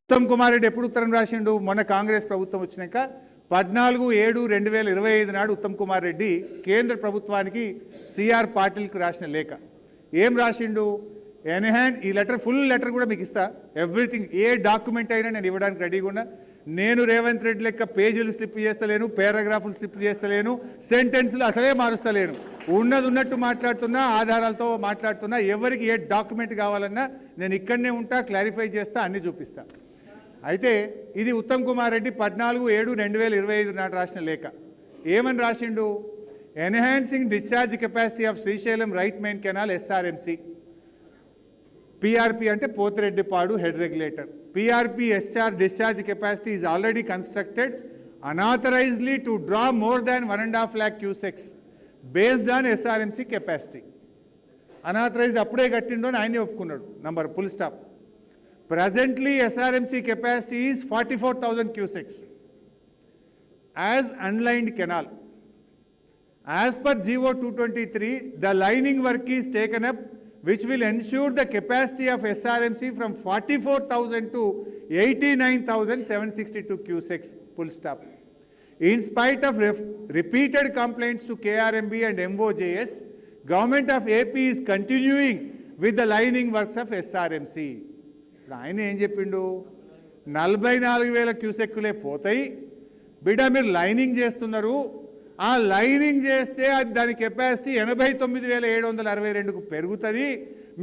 ఉత్తమ్ కుమార్ రెడ్డి ఎప్పుడు ఉత్తరం రాసిండు? మొన్న కాంగ్రెస్ ప్రభుత్వం వచ్చినాక 14/7/2025 నాడు ఉత్తమ్ కుమార్ రెడ్డి కేంద్ర ప్రభుత్వానికి సిఆర్ పాటిల్కి రాసిన లేఖ ఏం రాసిండు? ఈ లెటర్ ఫుల్ లెటర్ కూడా మీకు ఇస్తా. ఎవ్రీథింగ్, ఏ డాక్యుమెంట్ అయినా నేను ఇవ్వడానికి రెడీగా ఉన్నా. నేను రేవంత్ రెడ్డి లెక్క పేజీలు స్లిప్ చేస్తలేను, పారాగ్రాఫ్లు స్లిప్ చేస్తలేను, సెంటెన్స్లు అసలే మారుస్తలేను. ఉన్నది ఉన్నట్టు మాట్లాడుతున్నా, ఆధారాలతో మాట్లాడుతున్నా. ఎవరికి ఏ డాక్యుమెంట్ కావాలన్నా నేను ఇక్కడనే ఉంటా, క్లారిఫై చేస్తా, అన్ని చూపిస్తా. అయితే ఇది ఉత్తమ్ కుమార్ రెడ్డి 14/7/2025 నాడు రాసిన లేఖ. ఏమని రాసిండు? Enhancing discharge capacity of Srisailam right main canal ఎస్ఆర్ఎంసి. PRP అంటే Pothireddypadu head regulator. PRP discharge capacity is already constructed unauthorizedly to draw more than 1.5 lakh cusecs based on SRMC capacity. Unauthorized అప్పుడే కట్టిండో అని ఆయనే ఒప్పుకున్నాడు. Number full stop. Presently SRMC capacity is 44,000 cusecs as unlined canal. As per GO 223, the lining work is taken up which will ensure the capacity of SRMC from 44,000 to 89,762 cusecs, full stop. In spite of repeated complaints to KRMB and MOJS, Government of AP is continuing with the lining works of SRMC. ఆయన ఏం చెప్పిండు? 44,000 క్యూసెక్కులే పోతాయి బిడ్డ, మీరు lining చేస్తున్నారు. ఆ lining చేస్తే అది దాని కెపాసిటీ 89,762కు పెరుగుతుంది.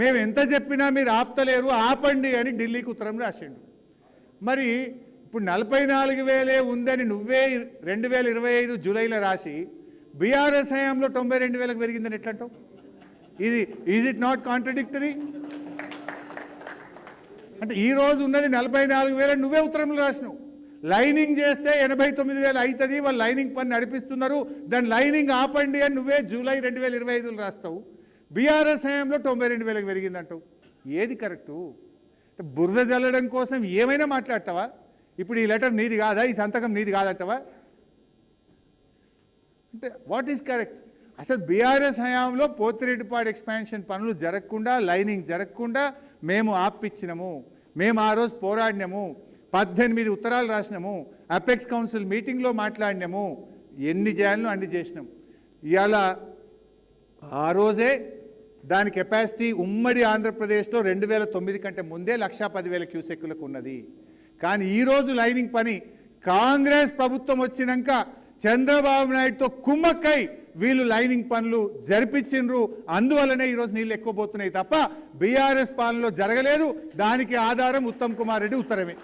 మేము ఎంత చెప్పినా మీరు ఆపుతలేరు, ఆపండి అని ఢిల్లీకి ఉత్తరం రాసిండు. మరి ఇప్పుడు 44,000 ఉందని నువ్వే 2025 జూలైలో రాసి బీఆర్ఎస్ హయాంలో 92,000కు పెరిగిందని ఎట్లంటావు? Is it not contradictory? అంటే ఈ రోజు ఉన్నది 44,000 నువ్వే ఉత్తరంలో రాసినావు. లైనింగ్ చేస్తే 89,000 అవుతుంది, వాళ్ళు లైనింగ్ పని నడిపిస్తున్నారు, దాని లైనింగ్ ఆపండి అని నువ్వే జూలై 2025లో రాస్తావు. బీఆర్ఎస్ హయాంలో 92,000కి పెరిగిందంటావు. ఏది కరెక్టు? బురద జల్లడం కోసం ఏమైనా మాట్లాడతావా? ఇప్పుడు ఈ లెటర్ నీది కాదా? ఈ సంతకం నీది కాదంటావా? అంటే వాట్ ఈజ్ కరెక్ట్? అసలు బీఆర్ఎస్ హయాంలో పోతిరెడ్డిపాడు ఎక్స్పాన్షన్ పనులు జరగకుండా, లైనింగ్ జరగకుండా మేము ఆపిచ్చినాము. మేము ఆ రోజు పోరాడినాము, 18 ఉత్తరాలు రాసినాము, అపెక్స్ కౌన్సిల్ మీటింగ్లో మాట్లాడినాము, ఎన్ని చేయాలనో అన్ని చేసినాం. ఇవాళ ఆ రోజే దాని కెపాసిటీ ఉమ్మడి ఆంధ్రప్రదేశ్లో 2009 కంటే ముందే 1,10,000 క్యూసెక్కులకు ఉన్నది. కానీ ఈరోజు లైనింగ్ పని కాంగ్రెస్ ప్రభుత్వం వచ్చినాక చంద్రబాబు నాయుడుతో కుమ్మక్కై వీళ్ళు లైనింగ్ పనులు జరిపించిండ్రు. అందువల్లనే ఈరోజు నీళ్ళు ఎక్కువ పోతున్నాయి తప్ప బీఆర్ఎస్ పాలనలో జరగలేదు. దానికి ఆధారం ఉత్తమ్ కుమార్ రెడ్డి ఉత్తరమే.